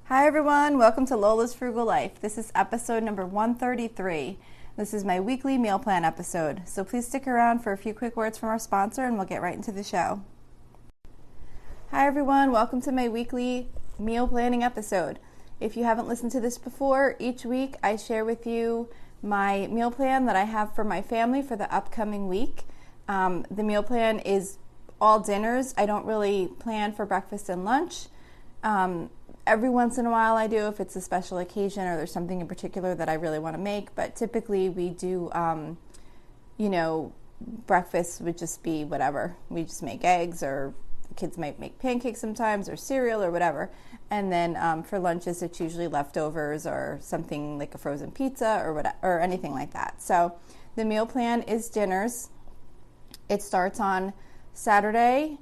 Hi everyone, welcome to Lola's Frugal Life. This is episode number 133. This is my weekly meal plan episode, so please stick around for a few quick words from our sponsor and we'll get right into the show. Hi everyone, welcome to my weekly meal planning episode. If you haven't listened to this before, each week I share with you my meal plan that I have for my family for the upcoming week. The meal plan is all dinners. I don't really plan for breakfast and lunch. Every once in a while I do if it's a special occasion or there's something in particular that I really want to make, but typically we do, breakfast would just be whatever. We just make eggs, or the kids might make pancakes sometimes, or cereal or whatever. And then for lunches it's usually leftovers or something like a frozen pizza or anything like that. So the meal plan is dinners. It starts on Saturday.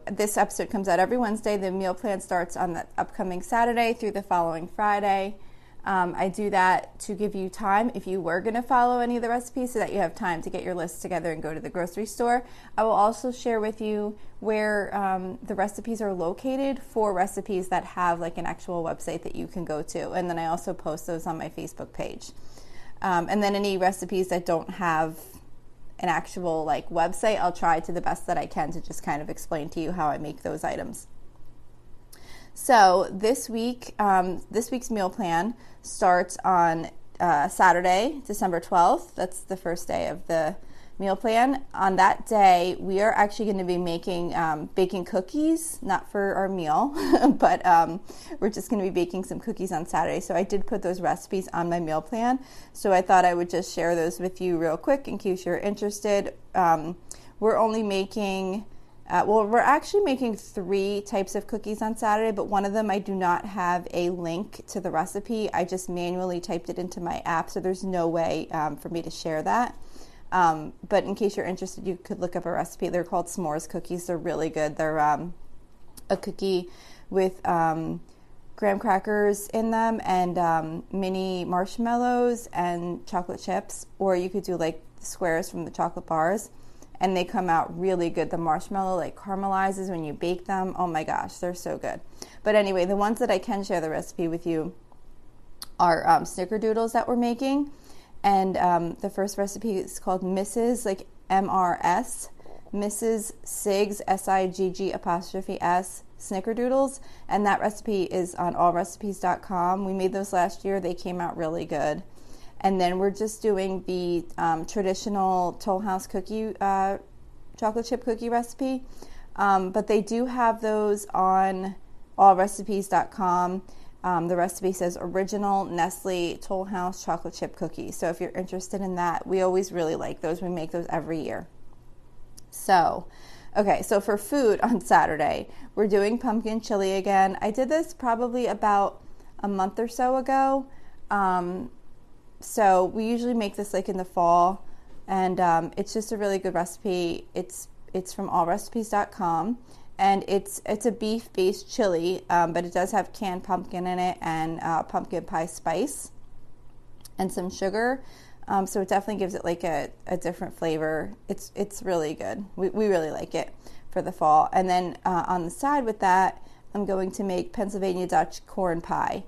This episode comes out every Wednesday. The meal plan starts on the upcoming Saturday through the following Friday. I do that to give you time if you were going to follow any of the recipes so that you have time to get your list together and go to the grocery store. I will also share with you where the recipes are located for recipes that have like an actual website that you can go to. And then I also post those on my Facebook page. And then any recipes that don't have an actual website, I'll try to the best that I can to just kind of explain to you how I make those items. So this week's meal plan starts on Saturday, December 12th. That's the first day of the meal plan. On that day, we are actually going to be baking cookies, not for our meal, but we're just going to be baking some cookies on Saturday. So I did put those recipes on my meal plan. So I thought I would just share those with you real quick in case you're interested. We're actually making 3 types of cookies on Saturday, but one of them I do not have a link to the recipe. I just manually typed it into my app, so there's no way for me to share that. But in case you're interested, you could look up a recipe. They're called s'mores cookies. They're really good. They're a cookie with graham crackers in them and mini marshmallows and chocolate chips, or you could do like squares from the chocolate bars, and they come out really good. The marshmallow caramelizes when you bake them. Oh my gosh, they're so good. But anyway, the ones that I can share the recipe with you are snickerdoodles that we're making. And the first recipe is called Mrs. MRS, Mrs. Siggs, SIGG''S, Snickerdoodles. And that recipe is on allrecipes.com. We made those last year. They came out really good. And then we're just doing the traditional Toll House cookie, chocolate chip cookie recipe. But they do have those on allrecipes.com. The recipe says original Nestle Toll House chocolate chip cookies. So if you're interested in that, we always really like those. We make those every year. So for food on Saturday, we're doing pumpkin chili again. I did this probably about a month or so ago. So we usually make this in the fall, and it's just a really good recipe. It's from allrecipes.com. And it's a beef-based chili, but it does have canned pumpkin in it and pumpkin pie spice and some sugar. So it definitely gives it a different flavor. It's really good. We really like it for the fall. And then on the side with that, I'm going to make Pennsylvania Dutch corn pie,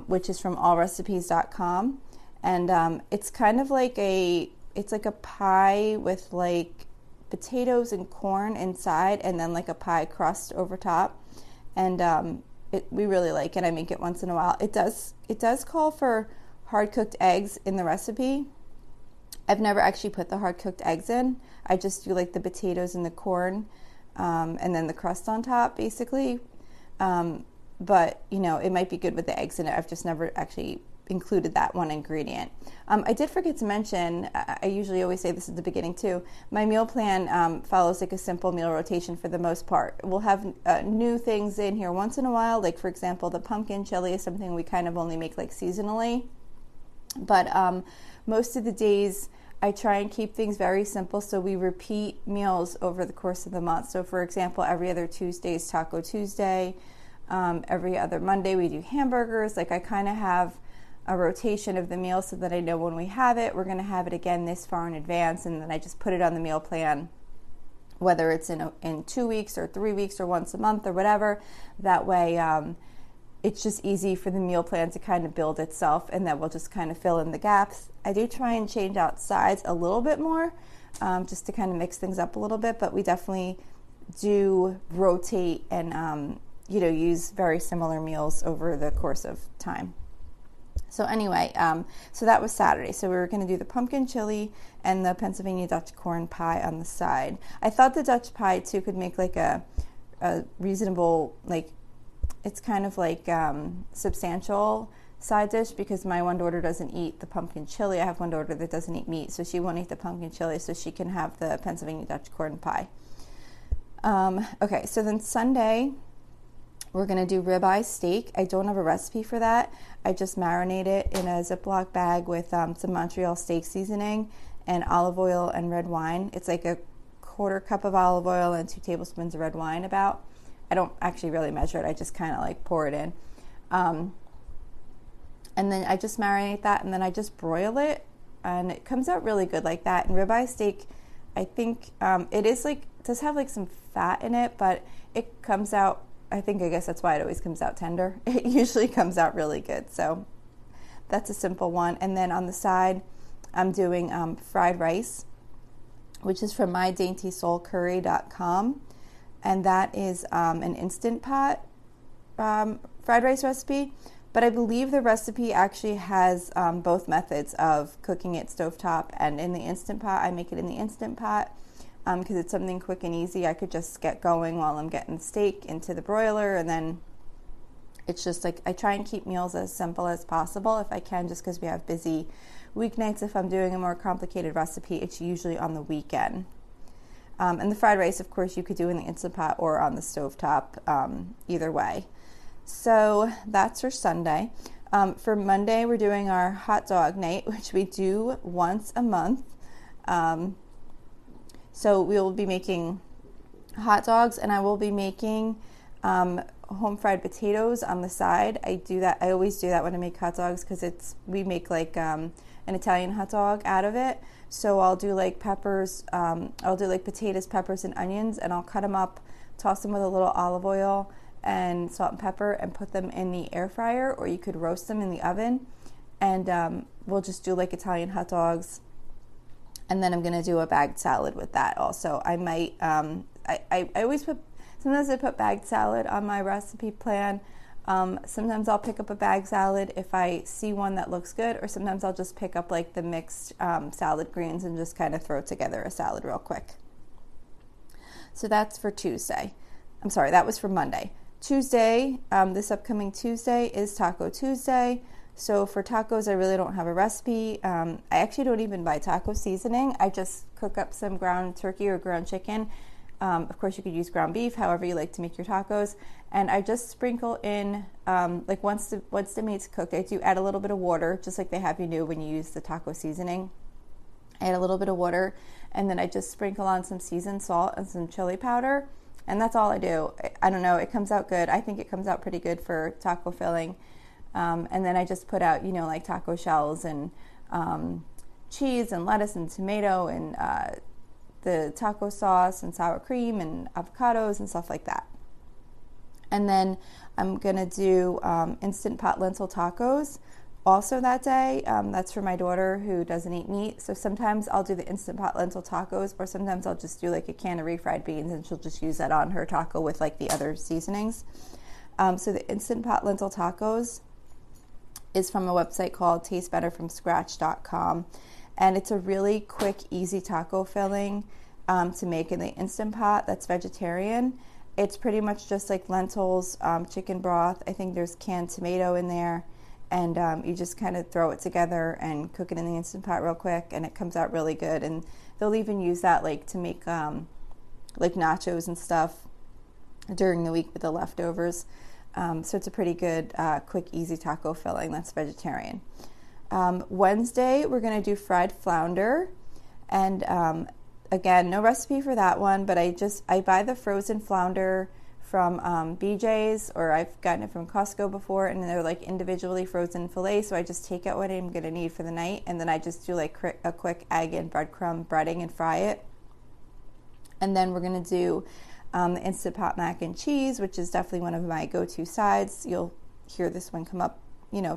which is from allrecipes.com. And it's kind of it's like a pie with potatoes and corn inside, and then a pie crust over top. And we really like it. I make it once in a while. It does call for hard cooked eggs in the recipe. I've never actually put the hard cooked eggs in. I just do the potatoes and the corn, and then the crust on top, basically. But it might be good with the eggs in it. I've just never actually included that one ingredient. I did forget to mention, I usually always say this at the beginning too, my meal plan follows a simple meal rotation for the most part. We'll have new things in here once in a while, for example, the pumpkin chili is something we kind of only make seasonally. But most of the days I try and keep things very simple, so we repeat meals over the course of the month. So for example, every other Tuesday is Taco Tuesday. Every other Monday we do hamburgers. I kind of have a rotation of the meal so that I know when we have it, we're going to have it again this far in advance, and then I just put it on the meal plan, whether it's in 2 weeks or 3 weeks or once a month or whatever. That way it's just easy for the meal plan to kind of build itself, and then we'll just kind of fill in the gaps. I do try and change out sides a little bit more, just to kind of mix things up a little bit, but we definitely do rotate and use very similar meals over the course of time. So anyway, so that was Saturday. So we were going to do the pumpkin chili and the Pennsylvania Dutch corn pie on the side. I thought the Dutch pie too could make like a reasonable, like, it's kind of like substantial side dish, because my one daughter doesn't eat the pumpkin chili. I have one daughter that doesn't eat meat, so she won't eat the pumpkin chili, so she can have the Pennsylvania Dutch corn pie. Okay, so then Sunday, we're going to do ribeye steak. I don't have a recipe for that. I just marinate it in a Ziploc bag with some Montreal steak seasoning and olive oil and red wine. It's like a quarter cup of olive oil and 2 tablespoons of red wine about. I don't actually really measure it. I just kind of like pour it in. And then I just marinate that, and then I just broil it, and it comes out really good like that. And ribeye steak, I think it is like, does have like some fat in it, but it comes out, I guess that's why it always comes out tender. It usually comes out really good. So that's a simple one. And then on the side, I'm doing fried rice, which is from mydaintysoulcurry.com. And that is an Instant Pot fried rice recipe. But I believe the recipe actually has both methods of cooking it stovetop and in the Instant Pot. I make it in the Instant Pot because it's something quick and easy. I could just get going while I'm getting the steak into the broiler, and then it's just like, I try and keep meals as simple as possible if I can, just because we have busy weeknights. If I'm doing a more complicated recipe, it's usually on the weekend. And the fried rice, of course, you could do in the Instant Pot or on the stovetop, either way. So that's for Sunday. For Monday, we're doing our hot dog night, which we do once a month. So we will be making hot dogs, and I will be making home fried potatoes on the side. I always do that when I make hot dogs, because we make like an Italian hot dog out of it. So I'll do like peppers, I'll do like potatoes, peppers, and onions, and I'll cut them up, toss them with a little olive oil and salt and pepper, and put them in the air fryer, or you could roast them in the oven. And we'll just do like Italian hot dogs. And then I'm going to do a bagged salad with that also. I might, I always sometimes I put bagged salad on my recipe plan. Sometimes I'll pick up a bagged salad if I see one that looks good, or sometimes I'll just pick up like the mixed salad greens and just kind of throw together a salad real quick. So that's for Tuesday. I'm sorry, that was for Monday. Tuesday, this upcoming Tuesday is Taco Tuesday. So for tacos, I really don't have a recipe. I actually don't even buy taco seasoning. I just cook up some ground turkey or ground chicken. Of course, you could use ground beef, however you like to make your tacos. And I just sprinkle in, like once the meat's cooked, I do add a little bit of water, just like they have you do when you use the taco seasoning. I add a little bit of water, and then I just sprinkle on some seasoned salt and some chili powder. And that's all I do. I don't know, it comes out good. I think it comes out pretty good for taco filling. And then I just put out, like taco shells and cheese and lettuce and tomato and the taco sauce and sour cream and avocados and stuff like that. And then I'm going to do Instant Pot lentil tacos also that day. That's for my daughter who doesn't eat meat. So sometimes I'll do the Instant Pot lentil tacos, or sometimes I'll just do like a can of refried beans, and she'll just use that on her taco with like the other seasonings. So the Instant Pot lentil tacos is from a website called TasteBetterFromScratch.com, and it's a really quick, easy taco filling to make in the Instant Pot that's vegetarian. It's pretty much just like lentils, chicken broth. I think there's canned tomato in there, and you just kind of throw it together and cook it in the Instant Pot real quick, and it comes out really good. And they'll even use that like to make like nachos and stuff during the week with the leftovers. So it's a pretty good, quick, easy taco filling that's vegetarian. Wednesday, we're going to do fried flounder. And again, no recipe for that one, but I buy the frozen flounder from BJ's, or I've gotten it from Costco before, and they're like individually frozen fillets. So I just take out what I'm going to need for the night, and then I just do like a quick egg and breadcrumb breading and fry it. And then we're going to do the Instant Pot mac and cheese, which is definitely one of my go-to sides. You'll hear this one come up,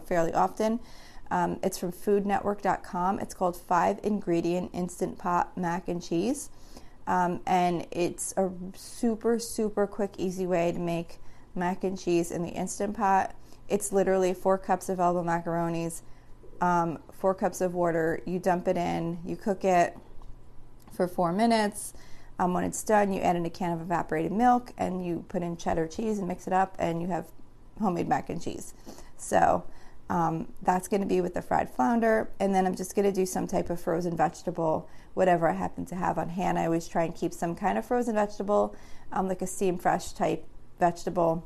fairly often. It's from foodnetwork.com. It's called 5-ingredient Instant Pot mac and cheese. And it's a super, super quick, easy way to make mac and cheese in the Instant Pot. It's literally 4 cups of elbow macaronis, 4 cups of water. You dump it in, you cook it for 4 minutes. When it's done, you add in a can of evaporated milk and you put in cheddar cheese and mix it up, and you have homemade mac and cheese. So that's going to be with the fried flounder. And then I'm just going to do some type of frozen vegetable, whatever I happen to have on hand. I always try and keep some kind of frozen vegetable, like a steam fresh type vegetable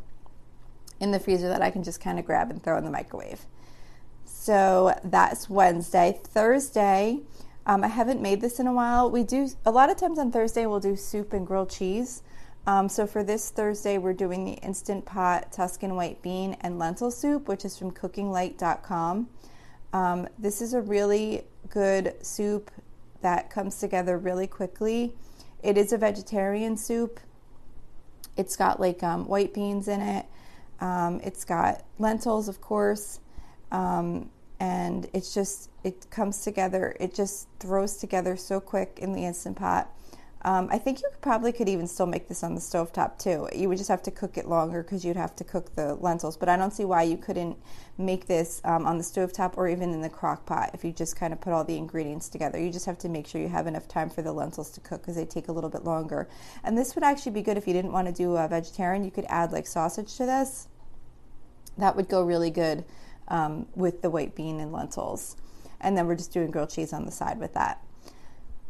in the freezer that I can just kind of grab and throw in the microwave. So that's Wednesday. Thursday, I haven't made this in a while. We do, a lot of times on Thursday, we'll do soup and grilled cheese. So for this Thursday, we're doing the Instant Pot Tuscan white bean and lentil soup, which is from cookinglight.com. This is a really good soup that comes together really quickly. It is a vegetarian soup. It's got like white beans in it. It's got lentils, of course. And it comes together, it just throws together so quick in the Instant Pot. I think you probably could even still make this on the stovetop too. You would just have to cook it longer because you'd have to cook the lentils. But I don't see why you couldn't make this on the stovetop or even in the crock pot if you just kind of put all the ingredients together. You just have to make sure you have enough time for the lentils to cook because they take a little bit longer. And this would actually be good if you didn't want to do a vegetarian. You could add like sausage to this. That would go really good with the white bean and lentils. And then we're just doing grilled cheese on the side with that.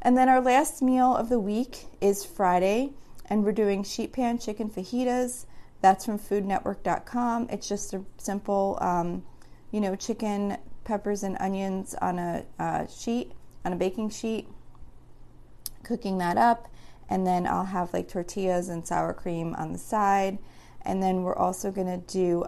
And then our last meal of the week is Friday, and we're doing sheet pan chicken fajitas. That's from foodnetwork.com. It's just a simple, chicken, peppers, and onions on a baking sheet, cooking that up. And then I'll have like tortillas and sour cream on the side. And then we're also going to do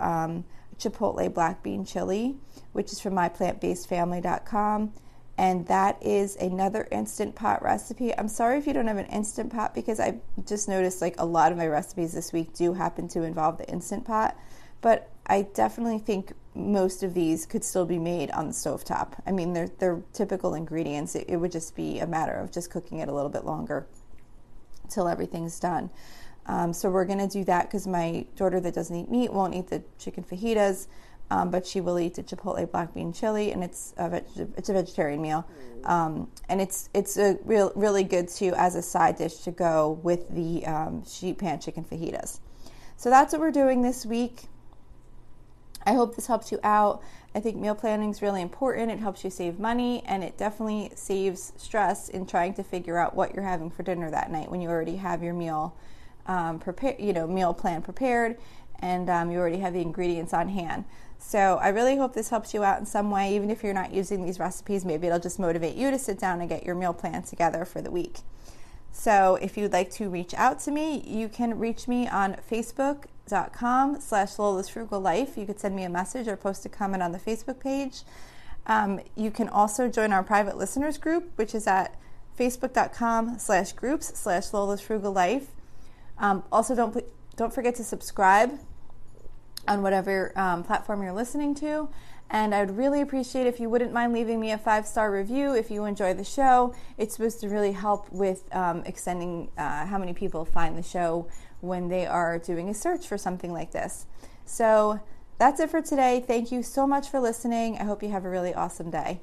Chipotle black bean chili, which is from myplantbasedfamily.com, and that is another Instant Pot recipe. I'm sorry if you don't have an Instant Pot, because I just noticed like a lot of my recipes this week do happen to involve the Instant Pot, but I definitely think most of these could still be made on the stovetop. I mean, they're typical ingredients. It would just be a matter of just cooking it a little bit longer till everything's done. So we're going to do that because my daughter that doesn't eat meat won't eat the chicken fajitas, but she will eat the Chipotle black bean chili, and it's a vegetarian meal. And it's a really good too as a side dish to go with the sheet pan chicken fajitas. So that's what we're doing this week. I hope this helps you out. I think meal planning is really important. It helps you save money, and it definitely saves stress in trying to figure out what you're having for dinner that night when you already have your meal meal plan prepared, and you already have the ingredients on hand. So I really hope this helps you out in some way. Even if you're not using these recipes, maybe it'll just motivate you to sit down and get your meal plan together for the week. So if you'd like to reach out to me, you can reach me on facebook.com/Lola's Frugal Life. You could send me a message or post a comment on the Facebook page. You can also join our private listeners group, which is at facebook.com/groups/Lola's Frugal Life. Also, don't forget to subscribe on whatever platform you're listening to. And I'd really appreciate if you wouldn't mind leaving me a 5-star review if you enjoy the show. It's supposed to really help with extending how many people find the show when they are doing a search for something like this. So that's it for today. Thank you so much for listening. I hope you have a really awesome day.